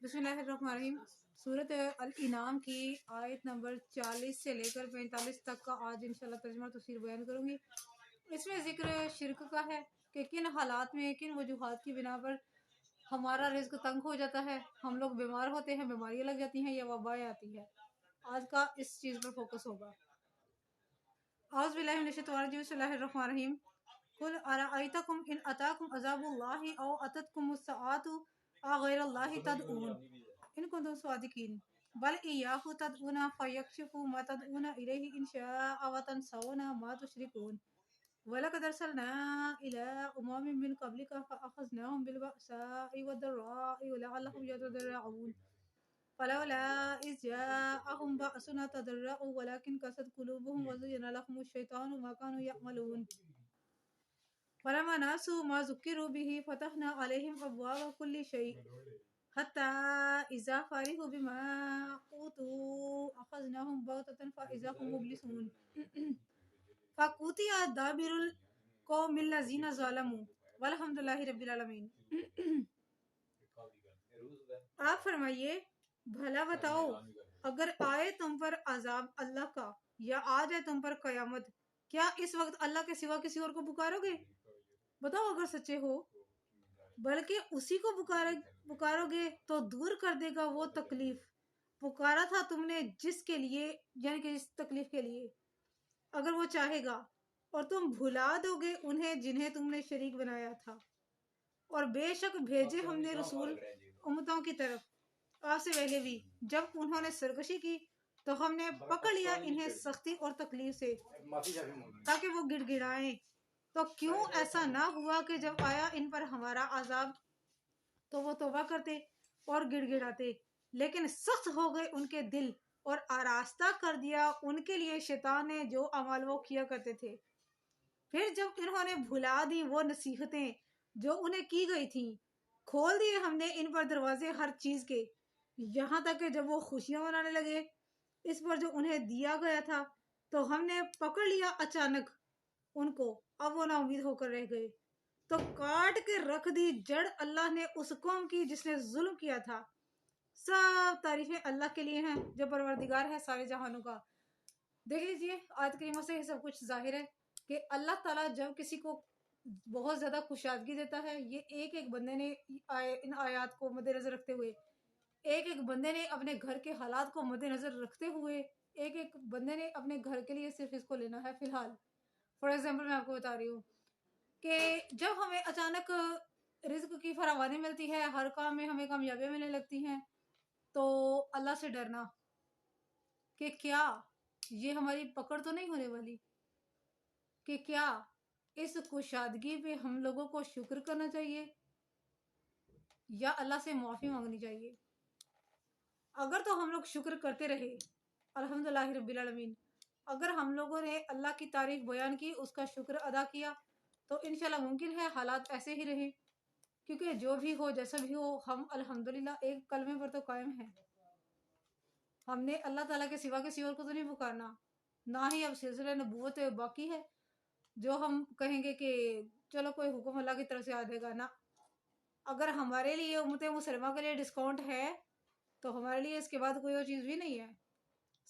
بسم اللہ الرحمن الرحیم۔ سورۃ الانعام کی آیت نمبر 40 سے لے کر 45 تک کا آج انشاءاللہ ترجمہ تفسیر بیان کروں گی۔ اس میں ذکر شرک کا ہے کہ کن حالات میں کن وجوہات کی بنا پر ہمارا رزق تنگ ہو جاتا ہے، ہم لوگ بیمار ہوتے ہیں، بیماریاں لگ جاتی ہیں یا وبائیں آتی ہے۔ آج کا اس چیز پر فوکس ہوگا۔ اعوذ باللہ من الشیطان الرجیم، بسم اللہ الرحمن الرحیم۔ قل ارأیتکم ان اتاکم عذاب اللہ او اتتکم الساعۃ غیر اللہ تدعون ان کنتم صادقین بل ایاہ تدعون فیکشف ما تدعون الیہ ان شاء وتنسون ما تشرکون وَلَقَدْ أَرْسَلْنَا إِلَىٰ أُمَمٍ مِّن قَبْلِكَ فَأَخَذْنَاهُم بِالْبَأْسَاءِ وَالضَّرَّاءِ لَعَلَّهُمْ يَتَضَرَّعُونَ فَلَوْلَا إِذْ جَاءَهُم بَأْسُنَا تَضَرَّعُوا وَلَكِنْ قَسَتْ قُلُوبُهُمْ وَزُيِّنَ لَهُمُ الشَّيْطَانُ مَا كَانُوا يَعْمَلُونَ فَلَمَّا نَسُوا مَا ذُكِّرُوا بِهِ فَتَحْنَا عَلَيْهِمْ أَبْوَابَ كُلِّ شَيْءٍ حَتَّىٰ إِذَا فَرِحُوا بِمَا أُوتُوا أَخَذْنَاهُم بَغْتَةً فَإِذَا هُم مُبْلِسُونَ فَقُطِعَ دَابِرُ الْقَوْمِ الَّذِينَ ظَلَمُوا وَالْحَمْدُ لِلَّهِ رَبِّ الْعَالَمِينَ۔ آپ فرمائیے بھلا بتاؤ اگر آئے تم پر عذاب اللہ کا یا آ جائے تم پر قیامت، کیا اس وقت اللہ کے سوا کسی اور کو پکارو گے؟ بتاؤ اگر سچے ہو، بلکہ اسی کو پکارو گے تو دور کر دے گا وہ تکلیف پکارا تھا تم نے جس کے لیے، یعنی کہ اس تکلیف کے لیے، اگر وہ چاہے گا، اور تم بھلا دو گے انہیں جنہیں تم نے شریک بنایا تھا۔ اور بے شک بھیجے ہم نے رسول امتوں کی طرف آپ سے پہلے بھی، جب انہوں نے سرکشی کی تو ہم نے پکڑ لیا انہیں سختی اور تکلیف سے تاکہ وہ گڑ گڑائیں۔ تو کیوں ایسا نہ ہوا کہ جب آیا ان پر ہمارا عذاب تو وہ توبہ کرتے اور گڑ گڑاتے، لیکن سخت ہو گئے ان کے دل اور آراستہ کر دیا ان کے لیے شیطان نے جو اعمال وہ کیا کرتے تھے۔ پھر جب انہوں نے بھلا دی وہ نصیحتیں جو انہیں کی گئی تھیں، کھول دیے ہم نے ان پر دروازے ہر چیز کے، یہاں تک کہ جب وہ خوشیاں منانے لگے اس پر جو انہیں دیا گیا تھا تو ہم نے پکڑ لیا اچانک ان کو، اب وہ نا امید ہو کر رہ گئے۔ تو کاٹ کے رکھ دی جڑ اللہ نے اس قوم کی جس نے ظلم کیا تھا۔ سب تعریفیں اللہ کے لیے ہیں جو پروردگار ہے سارے جہانوں کا۔ دیکھ لیجئے آیت کریمہ سے سب کچھ ظاہر ہے کہ اللہ تعالیٰ جب کسی کو بہت زیادہ خوشادگی دیتا ہے، یہ ایک ایک بندے نے ان آیات کو مد نظر رکھتے ہوئے، ایک ایک بندے نے اپنے گھر کے حالات کو مد نظر رکھتے ہوئے، ایک ایک بندے نے اپنے گھر کے لیے صرف اس کو لینا ہے فی الحال۔ فار ایگزامپل میں آپ کو بتا رہی ہوں کہ جب ہمیں اچانک رزق کی فراوانی ملتی ہے، ہر کام میں ہمیں کامیابیاں ملنے لگتی ہیں، تو اللہ سے ڈرنا کہ کیا یہ ہماری پکڑ تو نہیں ہونے والی، کہ کیا اس کشادگی پہ ہم لوگوں کو شکر کرنا چاہیے یا اللہ سے معافی مانگنی چاہیے۔ اگر تو ہم لوگ شکر کرتے رہے الحمدللہ رب العالمین، اگر ہم لوگوں نے اللہ کی تعریف بیان کی، اس کا شکر ادا کیا، تو انشاءاللہ ممکن ہے حالات ایسے ہی رہیں، کیونکہ جو بھی ہو جیسا بھی ہو ہم الحمدللہ ایک کلمے پر تو قائم ہیں۔ ہم نے اللہ تعالیٰ کے سوا کسی اور کو تو نہیں پکارنا، نہ ہی اب سلسلہ نبوت باقی ہے جو ہم کہیں گے کہ چلو کوئی حکم اللہ کی طرف سے آ جائے گا۔ نا، اگر ہمارے لیے امت مسلمہ کے لیے ڈسکاؤنٹ ہے تو ہمارے لیے اس کے بعد کوئی اور چیز بھی نہیں ہے۔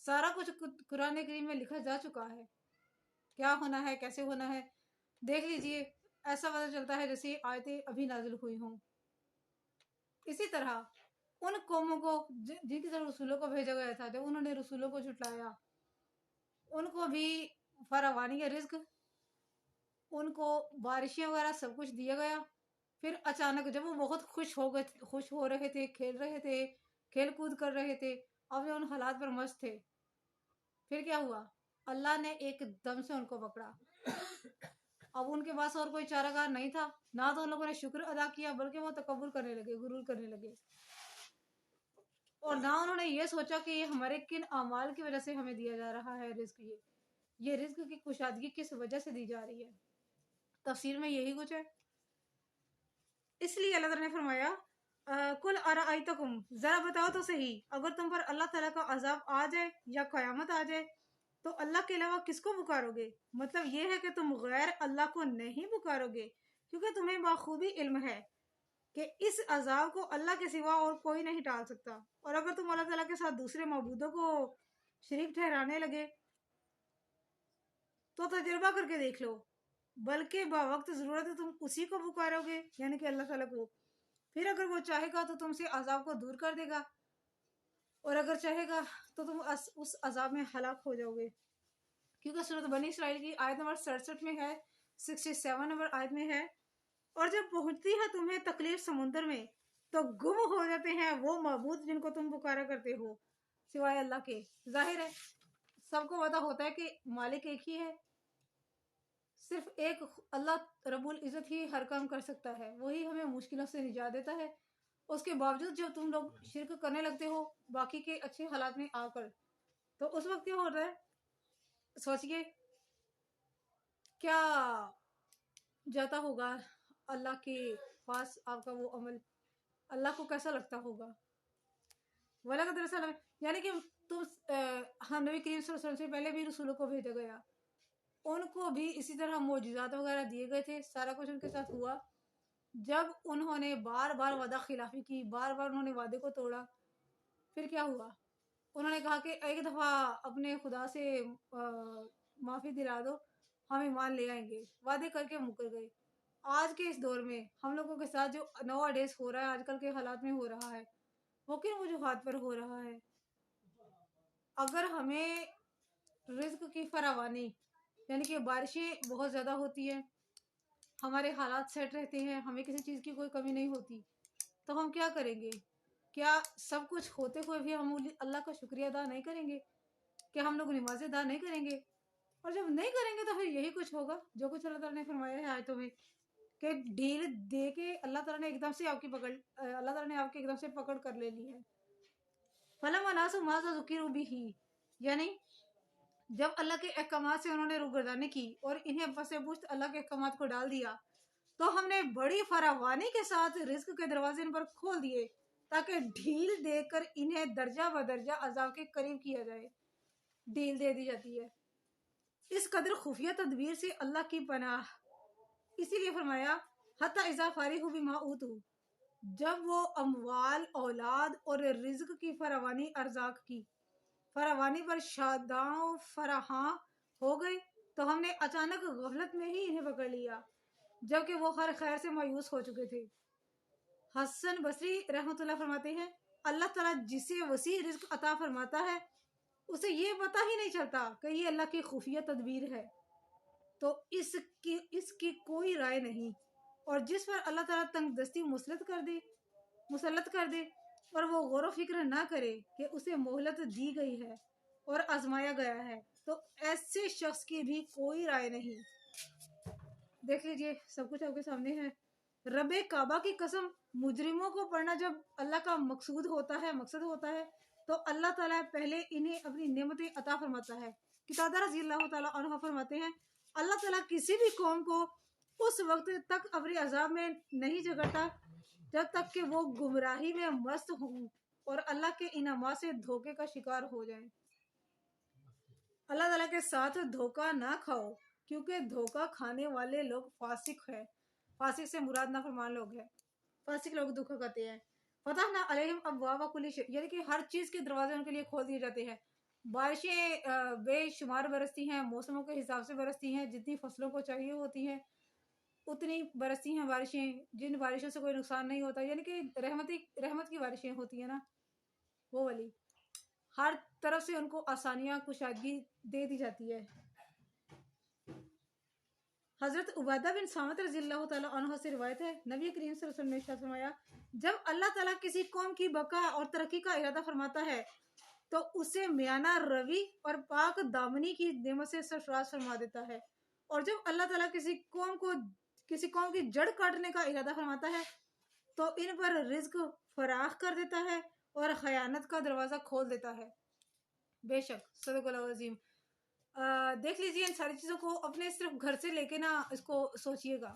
سارا کچھ قرآن کریم میں لکھا جا چکا ہے، کیا ہونا ہے کیسے ہونا ہے۔ دیکھ لیجئے ایسا پتہ چلتا ہے جیسے آیتیں ابھی نازل ہوئی ہوں۔ اسی طرح ان قوموں کو جن کی طرف رسولوں کو بھیجا گیا تھا، جب انہوں نے رسولوں کو جھٹلایا، ان کو بھی فراوانی کا رزق، ان کو بارشیں وغیرہ سب کچھ دیا گیا۔ پھر اچانک جب وہ بہت خوش ہو رہے تھے، کھیل رہے تھے، کھیل کود کر رہے تھے، اب ان حالات پر مست تھے، پھر کیا ہوا؟ اللہ نے ایک دم سے ان کو پکڑا۔ اب ان کے پاس اور کوئی چارہ کار نہیں تھا، نہ تو ان لوگوں نے شکر ادا کیا بلکہ وہ تکبر کرنے لگے، غرور کرنے لگے، اور نہ انہوں نے یہ سوچا کہ یہ ہمارے کن اعمال کی وجہ سے ہمیں دیا جا رہا ہے رزق۔ یہ رزق کی کشادگی کس وجہ سے دی جا رہی ہے؟ تفسیر میں یہی کچھ ہے۔ اس لیے اللہ تعالیٰ نے فرمایا کل ارائیتکم، ذرا بتاؤ تو صحیح، اگر تم پر اللہ تعالیٰ کا عذاب آ جائے یا قیامت آ جائے تو اللہ کے علاوہ کس کو پکارو گے؟ مطلب یہ ہے کہ تم غیر اللہ کو نہیں پکارو گے، کیونکہ تمہیں بخوبی علم ہے کہ اس عذاب کو اللہ کے سوا اور کوئی نہیں ٹال سکتا. اور اگر تم اللہ تعالیٰ کے ساتھ دوسرے معبودوں کو شریک ٹھہرانے لگے تو تجربہ کر کے دیکھ لو، بلکہ باوقت ضرورت تم اسی کو پکارو گے، یعنی کہ اللہ تعالیٰ کو. پھر اگر وہ چاہے گا تو تم سے عذاب کو دور کر دے گا، اور اگر چاہے گا تو تم اس عذاب میں ہلاک ہو جاؤ گے. کیونکہ سورۃ بنی اسرائیل کی آیت نمبر 67 میں ہے، 67 نمبر آیت میں ہے، اور جب پہنچتی ہے تمہیں تکلیف سمندر میں تو گم ہو جاتے ہیں وہ معبود جن کو تم پکارا کرتے ہو سوائے اللہ کے. ظاہر ہے سب کو پتہ ہوتا ہے کہ مالک ایک ہی ہے، صرف ایک اللہ رب العزت ہی ہر کام کر سکتا ہے، وہی ہمیں مشکلوں سے نجات دیتا ہے. اس کے باوجود جب تم لوگ شرک کرنے لگتے ہو باقی کے اچھے حالات میں آ کر، تو اس وقت کیا ہوتا ہے؟ سوچئے کیا جاتا ہوگا اللہ کے پاس آپ کا وہ عمل، اللہ کو کیسا لگتا ہوگا. وَلَقَدْ أَرْسَلْنَا، یعنی کہ تم نبی کریم صلی اللہ علیہ وسلم سے پہلے بھی رسولوں کو بھیجا گیا، ان کو بھی اسی طرح معجزات وغیرہ دیے گئے تھے، سارا کچھ ان کے ساتھ ہوا. جب انہوں نے بار بار وعدہ خلافی کی، بار بار انہوں نے وعدے کو توڑا، پھر کیا ہوا؟ انہوں نے کہا کہ ایک دفعہ اپنے خدا سے معافی دلا دو، ہم ایمان لے آئیں گے، وعدے کر کے مکر گئے. آج کے اس دور میں ہم لوگوں کے ساتھ جو نوا ڈیز ہو رہا ہے، آج کل کے حالات میں ہو رہا ہے، وہ کن وجوہات پر ہو رہا ہے؟ اگر ہمیں رزق کی فراوانی، یعنی کہ بارشیں بہت زیادہ ہوتی ہیں، ہمارے حالات سیٹ رہتے ہیں، ہمیں کسی چیز کی کوئی کمی نہیں ہوتی، تو ہم کیا کریں گے؟ کیا سب کچھ ہوتے ہوئے بھی ہم اللہ کا شکریہ ادا نہیں کریں گے؟ کیا ہم لوگ نماز ادا نہیں کریں گے؟ اور جب نہیں کریں گے تو پھر یہی کچھ ہوگا جو کچھ اللہ تعالیٰ نے فرمایا ہے آیتوں میں، کہ ڈھیل دے کے اللہ تعالیٰ نے ایک دم سے آپ کی اللہ تعالیٰ نے آپ کی ایک دم سے پکڑ کر لے لی ہے. فَلَمَّا نَسُوا مَا ذُكِّرُوا بِهِ، یعنی جب اللہ کے احکامات سے انہوں نے روگردانی کی اور انہیں پس پشت اللہ کے احکامات کو ڈال دیا، تو ہم نے بڑی فراوانی کے ساتھ رزق کے دروازے ان پر کھول دیے تاکہ ڈھیل دے کر انہیں درجہ بدرجہ عذاب کے قریب کیا جائے. ڈھیل دے دی جاتی ہے اس قدر خفیہ تدبیر سے اللہ کی پناہ. اسی لیے فرمایا حتی اذا فارغوا بما اوتوا، جب وہ اموال، اولاد اور رزق کی فراوانی، ارزاق کی فراوانی پر شاداں و فراہاں ہو گئی تو ہم نے اچانک غفلت میں ہی انہیں پکڑ لیا جبکہ وہ ہر خیر سے مایوس ہو چکے تھے. حسن بصری رحمۃ اللہ فرماتے ہیں اللہ تعالیٰ جسے وسیع رزق عطا فرماتا ہے اسے یہ پتہ ہی نہیں چلتا کہ یہ اللہ کی خفیہ تدبیر ہے، تو اس کی کوئی رائے نہیں. اور جس پر اللہ تعالیٰ تنگ دستی مسلط کر دے اور وہ غور و فکر نہ کرے کہ اسے مہلت دی گئی ہے اور آزمایا گیا ہے، تو ایسے شخص کی بھی کوئی رائے نہیں. دیکھ لیجئے سب کچھ آپ کے سامنے ہے. رب کعبہ کی قسم، مجرموں کو پڑھنا جب اللہ کا مقصد ہوتا ہے تو اللہ تعالیٰ پہلے انہیں اپنی نعمتیں عطا فرماتا ہے. قتادہ رضی اللہ تعالیٰ عنہ فرماتے ہیں اللہ تعالیٰ کسی بھی قوم کو اس وقت تک اپنے عذاب میں نہیں جگڑتا جب تک کہ وہ گمراہی میں مست ہوں اور اللہ کے انعامات سے دھوکے کا شکار ہو جائیں. اللہ تعالیٰ کے ساتھ دھوکہ نہ کھاؤ، کیونکہ دھوکہ کھانے والے لوگ فاسق ہیں. فاسق سے مراد نافرمان لوگ ہیں، فاسق لوگ دھوکہ کھاتے ہیں. فتحنا علیہم ابواب کل شیء، یعنی کہ ہر چیز کے دروازے ان کے لیے کھول دیے جاتے ہیں. بارشیں بے شمار برستی ہیں، موسموں کے حساب سے برستی ہیں، جتنی فصلوں کو چاہیے ہوتی ہیں اتنی برستی ہیں بارشیں، جن بارشوں سے کوئی نقصان نہیں ہوتا، یعنی کہ رحمت کی بارشیں ہوتی ہیں نا، وہ والی. ہر طرف سے ان کو آسانیاں، کشادگی دے دی جاتی ہے. حضرت عبادہ بن صامت رضی اللہ تعالیٰ عنہ سے روایت ہے نبی کریم صلی اللہ علیہ وسلم نے ارشاد فرمایا جب اللہ تعالیٰ کسی قوم کی بقا اور ترقی کا ارادہ فرماتا ہے تو اسے میانہ روی اور پاک دامنی کی نعمت سے سرفراز فرما دیتا ہے، اور جب اللہ تعالیٰ کسی قوم کی جڑ کاٹنے کا ارادہ فرماتا ہے تو ان پر رزق فراخ کر دیتا ہے اور خیانت کا دروازہ کھول دیتا ہے. بے شک صدق اللہ العظیم. دیکھ لیجیے ان ساری چیزوں کو اپنے صرف گھر سے لے کے نا اس کو سوچئے گا.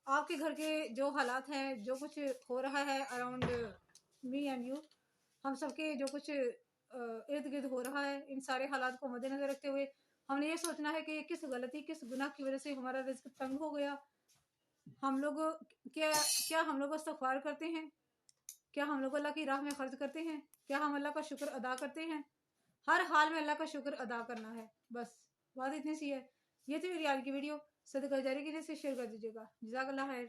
آپ کے گھر کے جو حالات ہیں، جو کچھ ہو رہا ہے اراؤنڈ می اینڈ یو، ہم سب کے جو کچھ ارد گرد ہو رہا ہے، ان سارے حالات کو مد نظر رکھتے ہوئے ہم نے یہ سوچنا ہے کہ کس غلطی، کس گناہ کی وجہ سے ہمارا رزق تنگ ہو گیا، ہم لوگ کیا ہم لوگ استغفار کرتے ہیں؟ کیا ہم لوگ اللہ کی راہ میں خرچ کرتے ہیں؟ کیا ہم اللہ کا شکر ادا کرتے ہیں؟ ہر حال میں اللہ کا شکر ادا کرنا ہے، بس بات اتنی سی ہے۔ یہ تھی میری آج کی ویڈیو، صدقہ جاری کے لیے سے شیئر کر دیجیے گا۔ جزاک اللہ خیر۔